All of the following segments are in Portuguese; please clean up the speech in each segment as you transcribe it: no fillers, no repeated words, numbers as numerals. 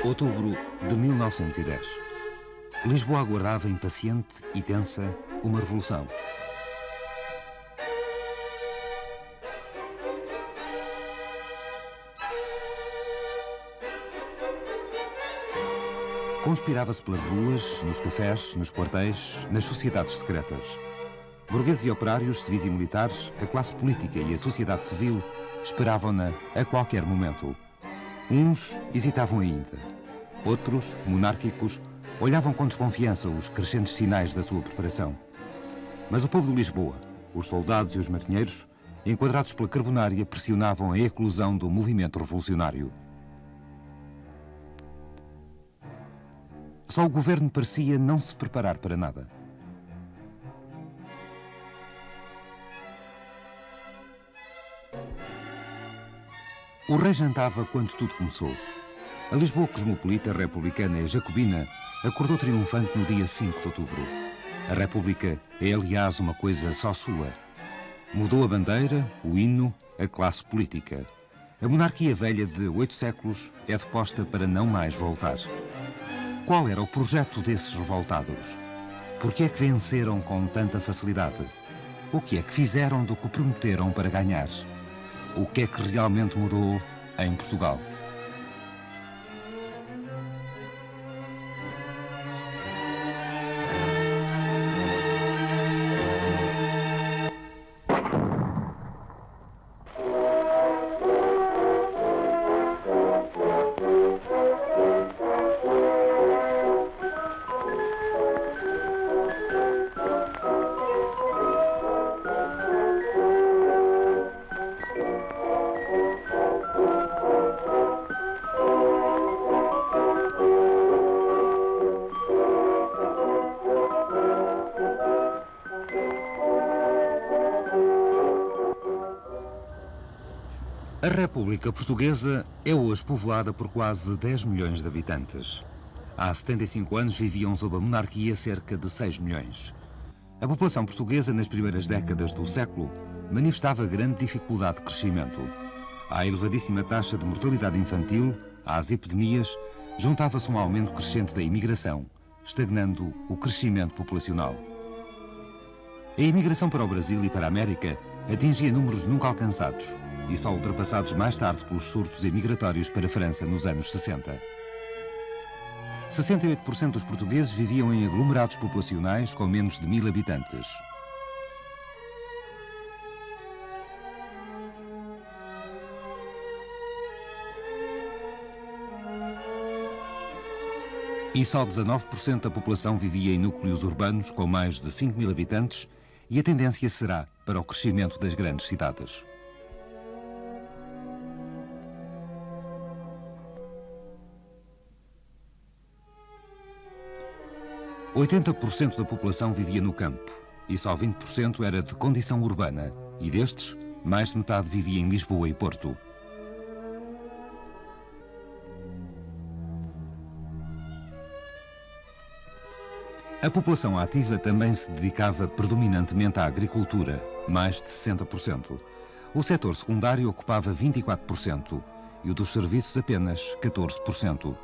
Outubro de 1910. Lisboa aguardava impaciente e tensa uma revolução. Conspirava-se pelas ruas, nos cafés, nos quartéis, nas sociedades secretas. Burgueses e operários, civis e militares, a classe política e a sociedade civil esperavam-na a qualquer momento. Uns hesitavam ainda. Outros, monárquicos, olhavam com desconfiança os crescentes sinais da sua preparação. Mas o povo de Lisboa, os soldados e os marinheiros, enquadrados pela carbonária, pressionavam a eclosão do movimento revolucionário. Só o governo parecia não se preparar para nada. O rei jantava quando tudo começou. A Lisboa cosmopolita, republicana e jacobina acordou triunfante no dia 5 de outubro. A República é, aliás, uma coisa só sua. Mudou a bandeira, o hino, a classe política. A monarquia velha de 8 séculos é deposta para não mais voltar. Qual era o projeto desses revoltados? Por que é que venceram com tanta facilidade? O que é que fizeram do que prometeram para ganhar? O que é que realmente mudou em Portugal? A República Portuguesa é hoje povoada por quase 10 milhões de habitantes. Há 75 anos viviam sob a monarquia cerca de 6 milhões. A população portuguesa, nas primeiras décadas do século, manifestava grande dificuldade de crescimento. À elevadíssima taxa de mortalidade infantil, às epidemias, juntava-se um aumento crescente da imigração, estagnando o crescimento populacional. A imigração para o Brasil e para a América atingia números nunca alcançados e só ultrapassados mais tarde pelos surtos imigratórios para a França nos anos 60. 68% dos portugueses viviam em aglomerados populacionais com menos de 1000 habitantes. E só 19% da população vivia em núcleos urbanos com mais de 5000 habitantes, e a tendência será para o crescimento das grandes cidades. – 80% da população vivia no campo e só 20% era de condição urbana, e destes, mais de metade vivia em Lisboa e Porto. A população ativa também se dedicava predominantemente à agricultura, mais de 60%. O setor secundário ocupava 24% e o dos serviços apenas 14%.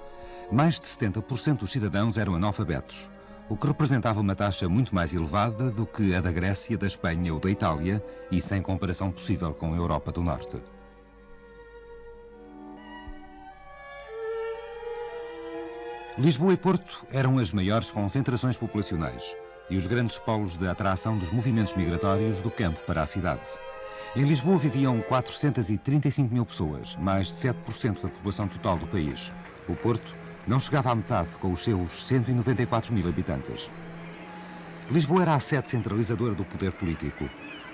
Mais de 70% dos cidadãos eram analfabetos, o que representava uma taxa muito mais elevada do que a da Grécia, da Espanha ou da Itália e sem comparação possível com a Europa do Norte. Lisboa e Porto eram as maiores concentrações populacionais e os grandes polos de atração dos movimentos migratórios do campo para a cidade. Em Lisboa viviam 435 mil pessoas, mais de 7% da população total do país. O Porto não chegava à metade, com os seus 194 mil habitantes. Lisboa era a sede centralizadora do poder político.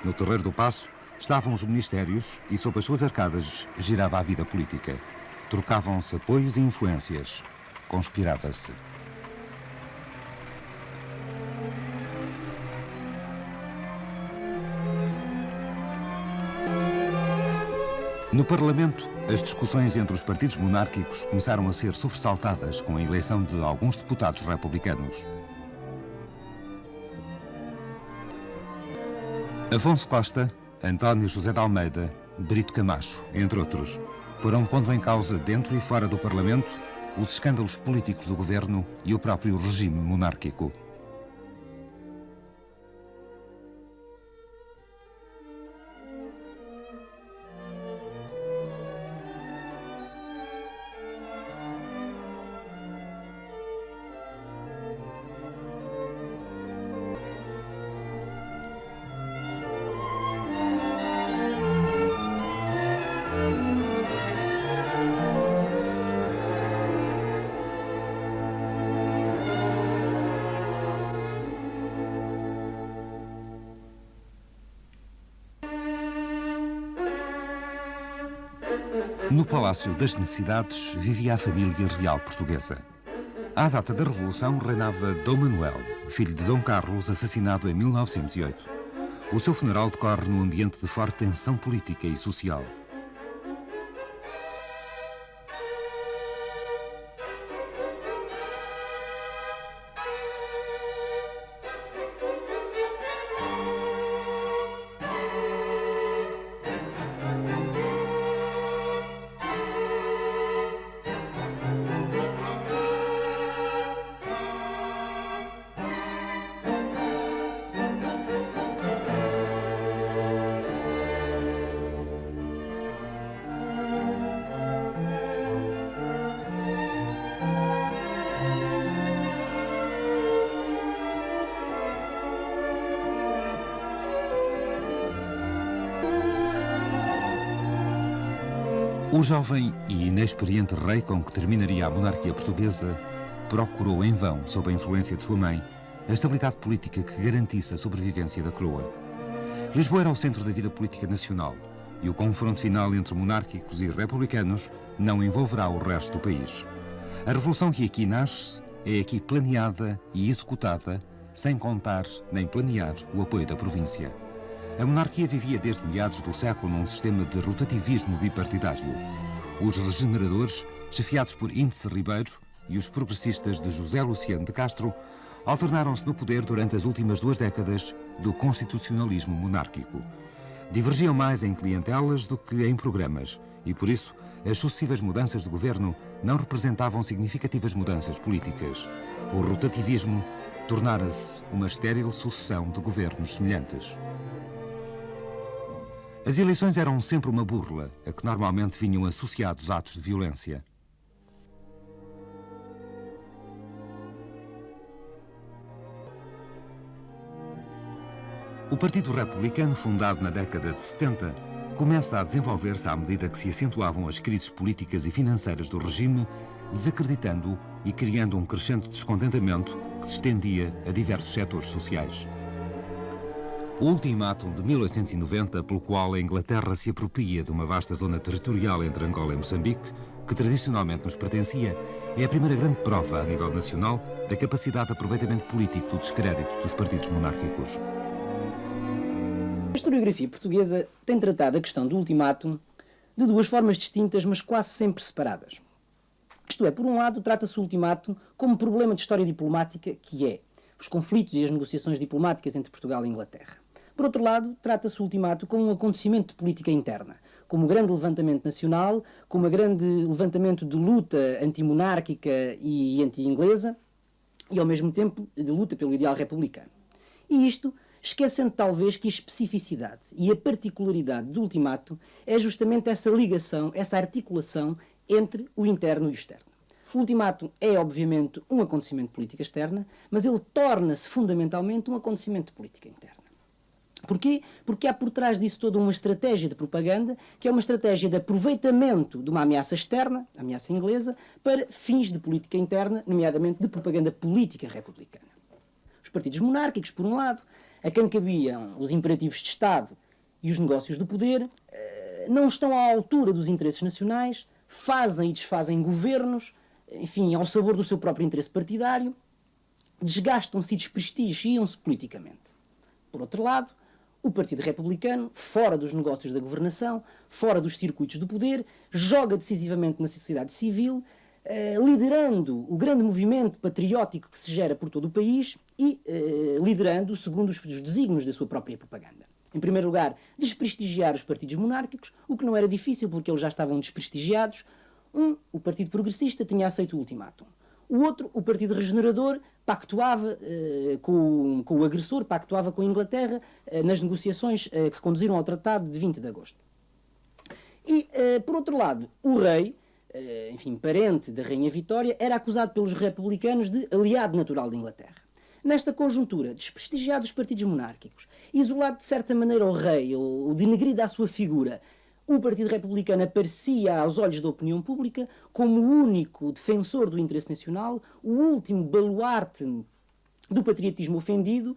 No Terreiro do Paço estavam os ministérios e sob as suas arcadas girava a vida política. Trocavam-se apoios e influências. Conspirava-se. No Parlamento, as discussões entre os partidos monárquicos começaram a ser sobressaltadas com a eleição de alguns deputados republicanos. Afonso Costa, António José de Almeida, Brito Camacho, entre outros, foram pondo em causa dentro e fora do Parlamento os escândalos políticos do governo e o próprio regime monárquico. No Palácio das Necessidades vivia a família real portuguesa. À data da Revolução reinava Dom Manuel, filho de Dom Carlos, assassinado em 1908. O seu funeral decorre num ambiente de forte tensão política e social. O jovem e inexperiente rei com que terminaria a monarquia portuguesa procurou em vão, sob a influência de sua mãe, a estabilidade política que garantisse a sobrevivência da coroa. Lisboa era o centro da vida política nacional e o confronto final entre monárquicos e republicanos não envolverá o resto do país. A revolução que aqui nasce é aqui planeada e executada, sem contar nem planear o apoio da província. A monarquia vivia desde meados do século num sistema de rotativismo bipartidário. Os regeneradores, chefiados por Índice Ribeiro, e os progressistas de José Luciano de Castro alternaram-se no poder durante as últimas 2 décadas do constitucionalismo monárquico. Divergiam mais em clientelas do que em programas e, por isso, as sucessivas mudanças de governo não representavam significativas mudanças políticas. O rotativismo tornara-se uma estéril sucessão de governos semelhantes. As eleições eram sempre uma burla, a que normalmente vinham associados atos de violência. O Partido Republicano, fundado na década de 70, começa a desenvolver-se à medida que se acentuavam as crises políticas e financeiras do regime, desacreditando-o e criando um crescente descontentamento que se estendia a diversos setores sociais. O ultimátum de 1890, pelo qual a Inglaterra se apropria de uma vasta zona territorial entre Angola e Moçambique, que tradicionalmente nos pertencia, é a primeira grande prova a nível nacional da capacidade de aproveitamento político do descrédito dos partidos monárquicos. A historiografia portuguesa tem tratado a questão do ultimátum de 2 formas distintas, mas quase sempre separadas. Isto é, por um lado, trata-se o ultimátum como problema de história diplomática, que é os conflitos e as negociações diplomáticas entre Portugal e Inglaterra. Por outro lado, trata-se o ultimato como um acontecimento de política interna, como um grande levantamento nacional, como um grande levantamento de luta antimonárquica e anti-inglesa, e ao mesmo tempo de luta pelo ideal republicano. E isto, esquecendo talvez que a especificidade e a particularidade do ultimato é justamente essa ligação, essa articulação entre o interno e o externo. O ultimato é, obviamente, um acontecimento de política externa, mas ele torna-se fundamentalmente um acontecimento de política interna. Porquê? Porque há por trás disso toda uma estratégia de propaganda, que é uma estratégia de aproveitamento de uma ameaça externa, a ameaça inglesa, para fins de política interna, nomeadamente de propaganda política republicana. Os partidos monárquicos, por um lado, a quem cabiam os imperativos de Estado e os negócios do poder, não estão à altura dos interesses nacionais, fazem e desfazem governos, enfim, ao sabor do seu próprio interesse partidário, desgastam-se e desprestigiam-se politicamente. Por outro lado, o Partido Republicano, fora dos negócios da governação, fora dos circuitos do poder, joga decisivamente na sociedade civil, liderando o grande movimento patriótico que se gera por todo o país e liderando segundo os desígnios da sua própria propaganda. Em primeiro lugar, desprestigiar os partidos monárquicos, o que não era difícil porque eles já estavam desprestigiados. O Partido Progressista, tinha aceito o ultimátum. O outro, o Partido Regenerador, pactuava com o agressor, pactuava com a Inglaterra nas negociações que conduziram ao Tratado de 20 de agosto. E, por outro lado, o rei, enfim, parente da Rainha Vitória, era acusado pelos republicanos de aliado natural da Inglaterra. Nesta conjuntura, desprestigiados os partidos monárquicos, isolado de certa maneira o rei, ou denegrido à sua figura, o Partido Republicano aparecia aos olhos da opinião pública como o único defensor do interesse nacional, o último baluarte do patriotismo ofendido,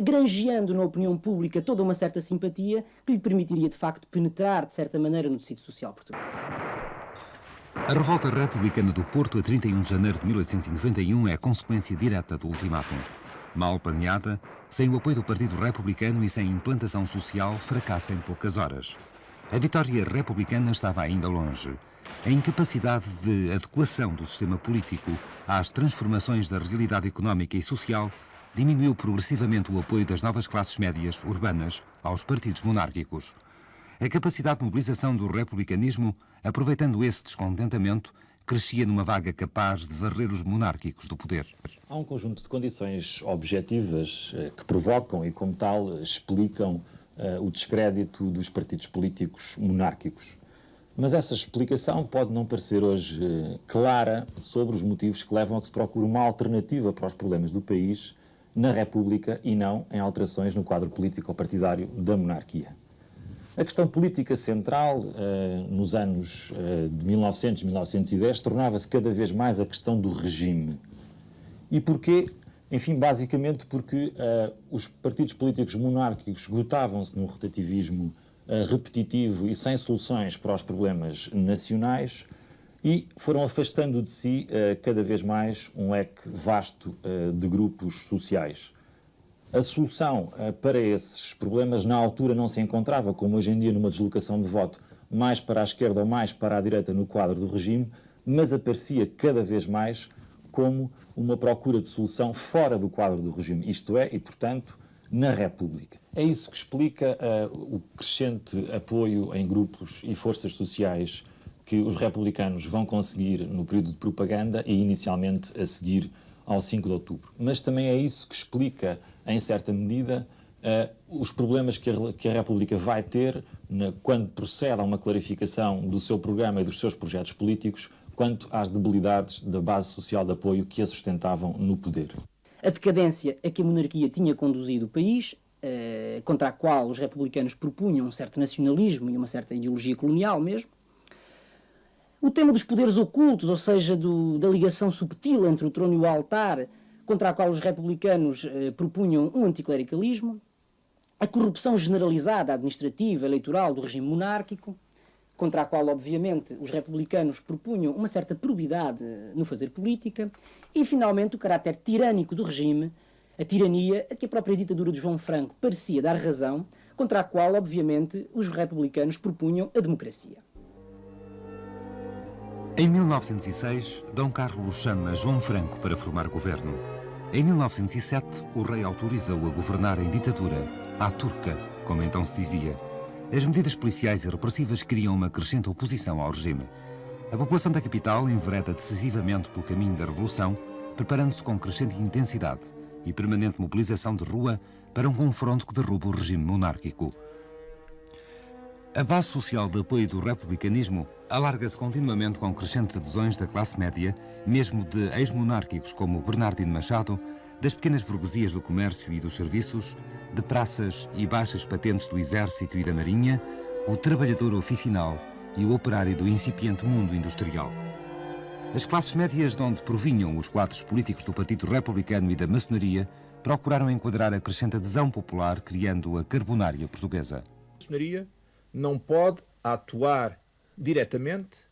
granjeando na opinião pública toda uma certa simpatia que lhe permitiria, de facto, penetrar, de certa maneira, no tecido social português. A revolta republicana do Porto a 31 de janeiro de 1891 é consequência direta do ultimátum. Mal planeada, sem o apoio do Partido Republicano e sem implantação social, fracassa em poucas horas. A vitória republicana estava ainda longe. A incapacidade de adequação do sistema político às transformações da realidade económica e social diminuiu progressivamente o apoio das novas classes médias urbanas aos partidos monárquicos. A capacidade de mobilização do republicanismo, aproveitando esse descontentamento, crescia numa vaga capaz de varrer os monárquicos do poder. Há um conjunto de condições objetivas que provocam e, como tal, explicam o descrédito dos partidos políticos monárquicos. Mas essa explicação pode não parecer hoje clara sobre os motivos que levam a que se procure uma alternativa para os problemas do país na República e não em alterações no quadro político-partidário da monarquia. A questão política central, nos anos de 1900 e 1910, tornava-se cada vez mais a questão do regime. E porquê? Enfim, basicamente porque os partidos políticos monárquicos esgotavam-se num rotativismo repetitivo e sem soluções para os problemas nacionais e foram afastando de si cada vez mais um leque vasto de grupos sociais. A solução para esses problemas na altura não se encontrava, como hoje em dia, numa deslocação de voto mais para a esquerda ou mais para a direita no quadro do regime, mas aparecia cada vez mais como uma procura de solução fora do quadro do regime, isto é, e portanto, na República. É isso que explica o crescente apoio em grupos e forças sociais que os republicanos vão conseguir no período de propaganda e inicialmente a seguir ao 5 de outubro. Mas também é isso que explica, em certa medida, os problemas que a República vai ter quando procede a uma clarificação do seu programa e dos seus projetos políticos quanto às debilidades da base social de apoio que a sustentavam no poder. A decadência a que a monarquia tinha conduzido o país, contra a qual os republicanos propunham um certo nacionalismo e uma certa ideologia colonial mesmo. O tema dos poderes ocultos, ou seja, da ligação subtil entre o trono e o altar, contra a qual os republicanos propunham um anticlericalismo. A corrupção generalizada, administrativa, eleitoral do regime monárquico, contra a qual, obviamente, os republicanos propunham uma certa probidade no fazer política. E, finalmente, o caráter tirânico do regime, a tirania a que a própria ditadura de João Franco parecia dar razão, contra a qual, obviamente, os republicanos propunham a democracia. Em 1906, Dom Carlos chama João Franco para formar governo. Em 1907, o rei autoriza-o a governar em ditadura, à turca, como então se dizia. As medidas policiais e repressivas criam uma crescente oposição ao regime. A população da capital envereda decisivamente pelo caminho da revolução, preparando-se com crescente intensidade e permanente mobilização de rua para um confronto que derruba o regime monárquico. A base social de apoio do republicanismo alarga-se continuamente com crescentes adesões da classe média, mesmo de ex-monárquicos como Bernardino Machado, das pequenas burguesias do comércio e dos serviços, de praças e baixas patentes do exército e da marinha, o trabalhador oficinal e o operário do incipiente mundo industrial. As classes médias de onde provinham os quadros políticos do Partido Republicano e da maçonaria procuraram enquadrar a crescente adesão popular, criando a Carbonária Portuguesa. A maçonaria não pode atuar diretamente,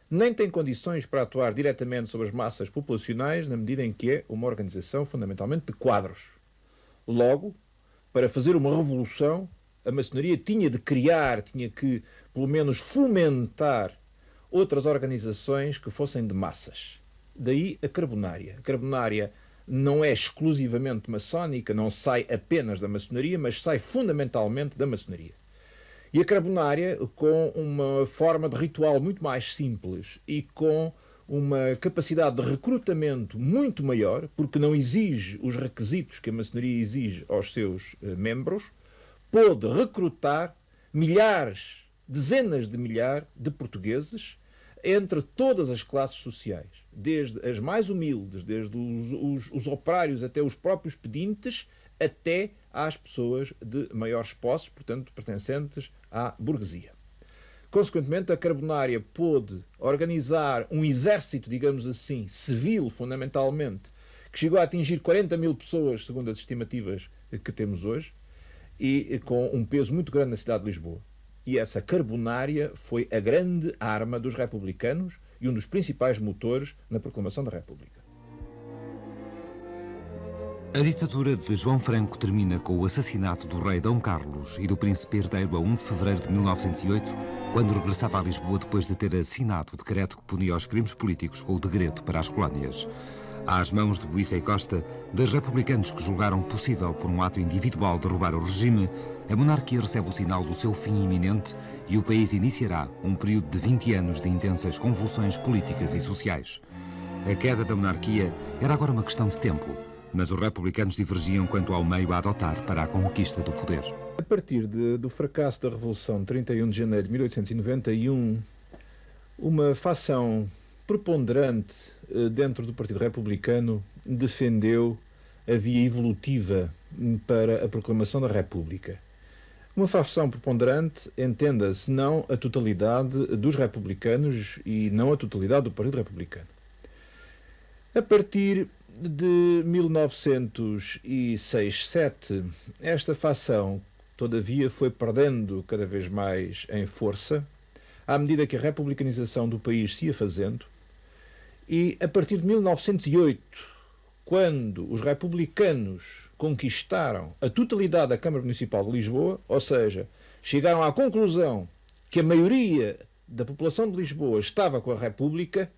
nem tem condições para atuar diretamente sobre as massas populacionais, na medida em que é uma organização fundamentalmente de quadros. Logo, para fazer uma revolução, a maçonaria tinha de criar, tinha que, pelo menos, fomentar outras organizações que fossem de massas. Daí a Carbonária. A Carbonária não é exclusivamente maçónica, não sai apenas da maçonaria, mas sai fundamentalmente da maçonaria. E a carbonária, com uma forma de ritual muito mais simples e com uma capacidade de recrutamento muito maior, porque não exige os requisitos que a maçonaria exige aos seus membros, pôde recrutar milhares, dezenas de milhares de portugueses entre todas as classes sociais, desde as mais humildes, desde os operários até os próprios pedintes, até às pessoas de maiores posses, portanto, pertencentes à burguesia. Consequentemente, a carbonária pôde organizar um exército, digamos assim, civil, fundamentalmente, que chegou a atingir 40 mil pessoas, segundo as estimativas que temos hoje, e com um peso muito grande na cidade de Lisboa. E essa carbonária foi a grande arma dos republicanos e um dos principais motores na proclamação da República. A ditadura de João Franco termina com o assassinato do rei Dom Carlos e do príncipe herdeiro a 1 de fevereiro de 1908, quando regressava a Lisboa depois de ter assinado o decreto que punia os crimes políticos com o degredo para as colónias. Às mãos de Buissa e Costa, dos republicanos que julgaram possível, por um ato individual, derrubar o regime, a monarquia recebe o sinal do seu fim iminente e o país iniciará um período de 20 anos de intensas convulsões políticas e sociais. A queda da monarquia era agora uma questão de tempo, mas os republicanos divergiam quanto ao meio a adotar para a conquista do poder. A partir do fracasso da Revolução de 31 de janeiro de 1891, uma facção preponderante dentro do Partido Republicano defendeu a via evolutiva para a proclamação da República. Uma facção preponderante, entenda-se, não a totalidade dos republicanos e não a totalidade do Partido Republicano. A partir de 1906-7, esta facção, todavia, foi perdendo cada vez mais em força, à medida que a republicanização do país se ia fazendo, e a partir de 1908, quando os republicanos conquistaram a totalidade da Câmara Municipal de Lisboa, ou seja, chegaram à conclusão que a maioria da população de Lisboa estava com a República,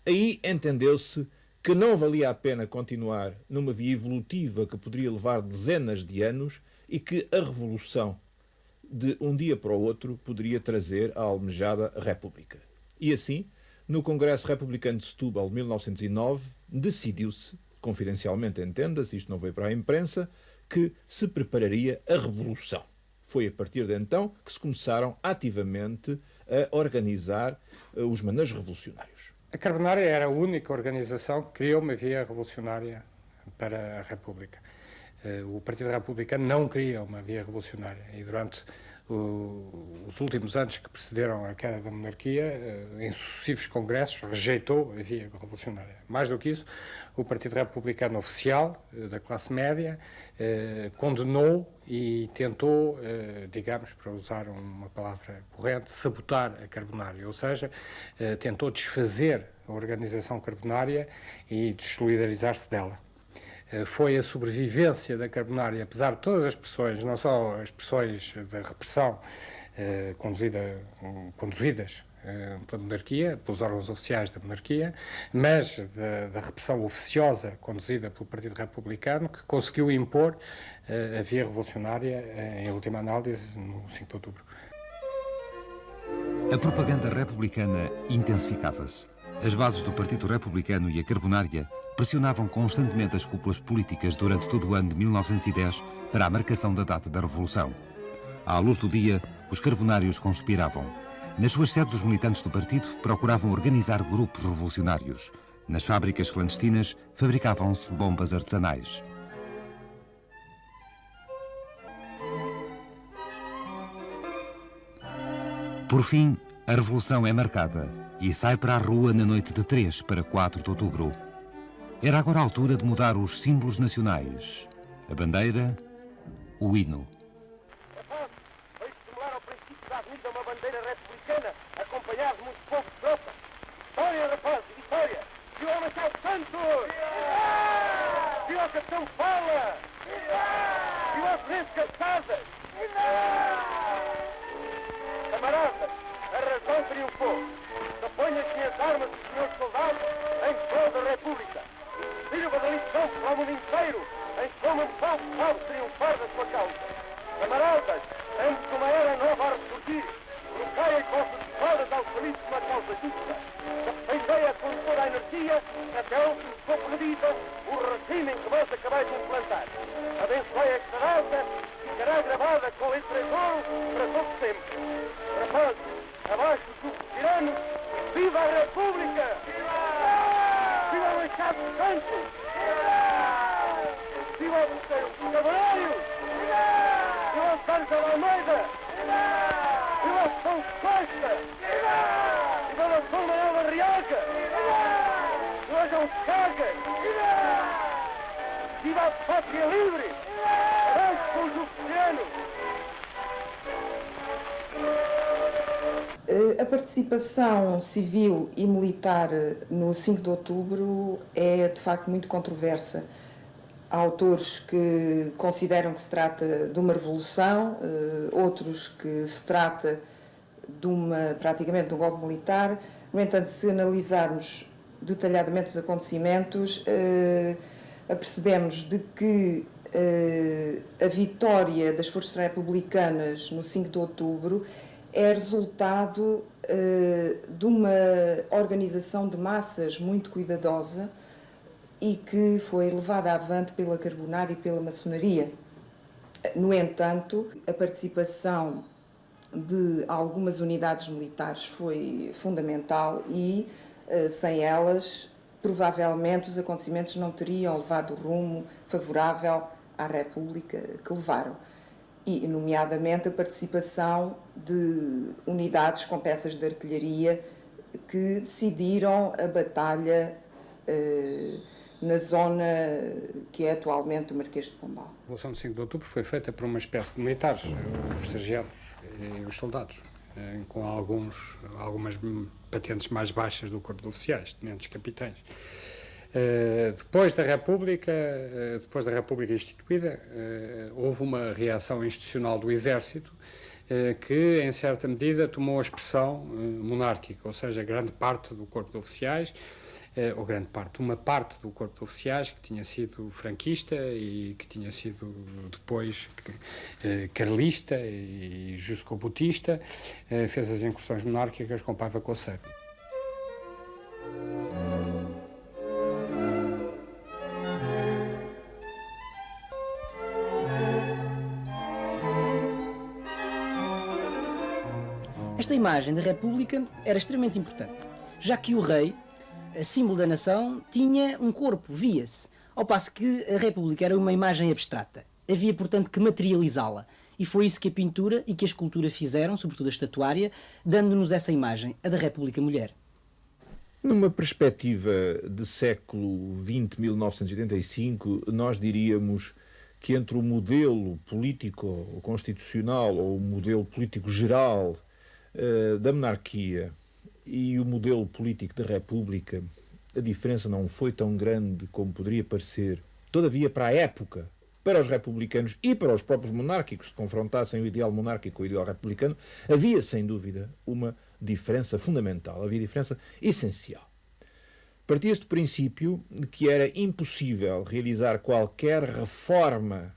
aí entendeu-se que não valia a pena continuar numa via evolutiva que poderia levar dezenas de anos e que a Revolução, de um dia para o outro, poderia trazer a almejada República. E assim, no Congresso Republicano de Setúbal de 1909, decidiu-se, confidencialmente entenda-se, isto não veio para a imprensa, que se prepararia a Revolução. Foi a partir de então que se começaram ativamente a organizar os manejos revolucionários. A Carbonária era a única organização que criou uma via revolucionária para a República. O Partido Republicano não queria uma via revolucionária e durante os últimos anos que precederam a queda da monarquia, em sucessivos congressos, rejeitou a via revolucionária. Mais do que isso, o Partido Republicano oficial, da classe média, condenou e tentou, digamos, para usar uma palavra corrente, sabotar a Carbonária, ou seja, tentou desfazer a organização carbonária e desolidarizar-se dela. Foi a sobrevivência da Carbonária, apesar de todas as pressões, não só as pressões da repressão conduzidas pela monarquia, pelos órgãos oficiais da monarquia, mas da repressão oficiosa conduzida pelo Partido Republicano, que conseguiu impor a via revolucionária, em última análise, no 5 de outubro. A propaganda republicana intensificava-se. As bases do Partido Republicano e a Carbonária pressionavam constantemente as cúpulas políticas durante todo o ano de 1910 para a marcação da data da Revolução. À luz do dia, os carbonários conspiravam. Nas suas sedes, os militantes do partido procuravam organizar grupos revolucionários. Nas fábricas clandestinas, fabricavam-se bombas artesanais. Por fim, a Revolução é marcada e sai para a rua na noite de 3 para 4 de outubro. Era agora a altura de mudar os símbolos nacionais. A bandeira, o hino. Rapazes, vejo simular ao princípio da avenida uma bandeira republicana, acompanhado de muito povo de tropa. Vitória, rapazes, vitória! Viva o Machado Santos! Viva o Capitão Fala! Viva o Presidente Caçadas! Camaradas, a razão triunfou. Aponham-se as armas dos senhores soldados em prol da República. Viva da lição pela sina em que vós acabais de implantar. Abençoai esta data, ficará gravada com letra de ouro para todo sempre. Rapazes, abaixo do tirano, viva a República! Viva o Estado Santo! Viva o Terceiro Cavaleiros! Viva o Sérgio Almeida! Viva o São Costa! Viva o São Manuel da Riaga! Viva o João Chagas! Viva a Pátria Livre! Avanço com o Justiniano! A participação civil e militar no 5 de outubro é de facto muito controversa. Há autores que consideram que se trata de uma revolução, outros que se trata de praticamente de um golpe militar. No entanto, se analisarmos detalhadamente os acontecimentos, apercebemos de que a vitória das forças republicanas no 5 de outubro é resultado de uma organização de massas muito cuidadosa e que foi levada avante pela Carbonara e pela maçonaria. No entanto, a participação de algumas unidades militares foi fundamental e, sem elas, provavelmente os acontecimentos não teriam levado o rumo favorável à República que levaram. E, nomeadamente, a participação de unidades com peças de artilharia que decidiram a batalha na zona que é atualmente o Marquês de Pombal. A Revolução de 5 de Outubro foi feita por uma espécie de militares, os sargentos e os soldados, com algumas patentes mais baixas do corpo de oficiais, tenentes capitães. Depois da República instituída, houve uma reação institucional do Exército que, em certa medida, tomou a expressão monárquica, ou seja, grande parte do corpo de oficiais, ou grande parte, uma parte do corpo de oficiais que tinha sido franquista e que tinha sido depois carlista e juscobutista, fez as incursões monárquicas com Paiva Coceiro. Esta imagem da República era extremamente importante, já que o rei, símbolo da nação, tinha um corpo, via-se, ao passo que a República era uma imagem abstrata. Havia, portanto, que materializá-la. E foi isso que a pintura e que a escultura fizeram, sobretudo a estatuária, dando-nos essa imagem, a da República Mulher. Numa perspectiva de século XX, 1985, nós diríamos que entre o modelo político-constitucional ou o modelo político-geral da monarquia e o modelo político da República, a diferença não foi tão grande como poderia parecer. Todavia, para a época, para os republicanos e para os próprios monárquicos que confrontassem o ideal monárquico com o ideal republicano, havia, sem dúvida, uma diferença fundamental, havia diferença essencial. Partia-se do princípio de que era impossível realizar qualquer reforma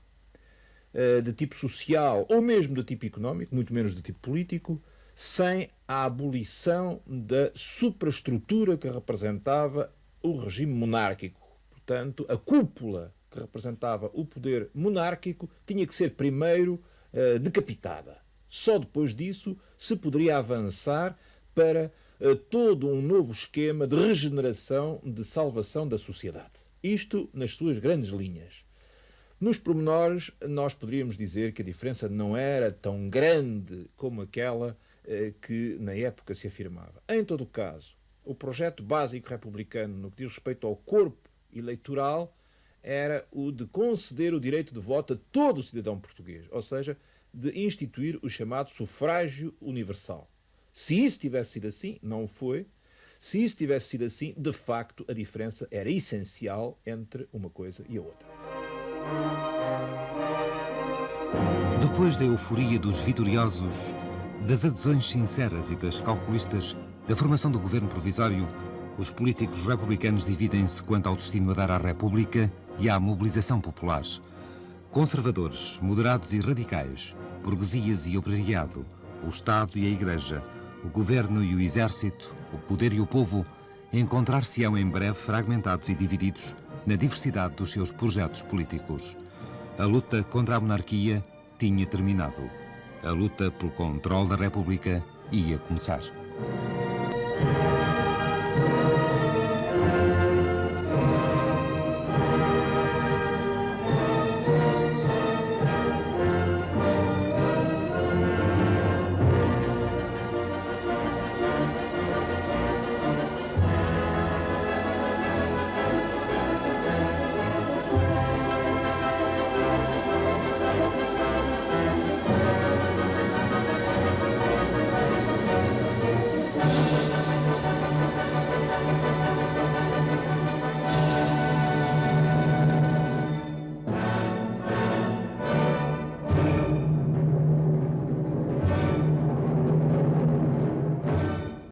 de tipo social ou mesmo de tipo económico, muito menos de tipo político, sem a abolição da superestrutura que representava o regime monárquico. Portanto, a cúpula que representava o poder monárquico tinha que ser primeiro decapitada. Só depois disso se poderia avançar para todo um novo esquema de regeneração, de salvação da sociedade. Isto nas suas grandes linhas. Nos pormenores, nós poderíamos dizer que a diferença não era tão grande como aquela que na época se afirmava. Em todo o caso, o projeto básico republicano no que diz respeito ao corpo eleitoral era o de conceder o direito de voto a todo o cidadão português, ou seja, de instituir o chamado sufrágio universal. Se isso tivesse sido assim, não foi. Se isso tivesse sido assim, de facto, a diferença era essencial entre uma coisa e a outra. Depois da euforia dos vitoriosos, das adesões sinceras e das calculistas, da formação do governo provisório, os políticos republicanos dividem-se quanto ao destino a dar à República e à mobilização popular. Conservadores, moderados e radicais, burguesias e operariado, o Estado e a Igreja, o governo e o exército, o poder e o povo, encontrar-se-ão em breve fragmentados e divididos na diversidade dos seus projetos políticos. A luta contra a monarquia tinha terminado. A luta pelo controle da República ia começar.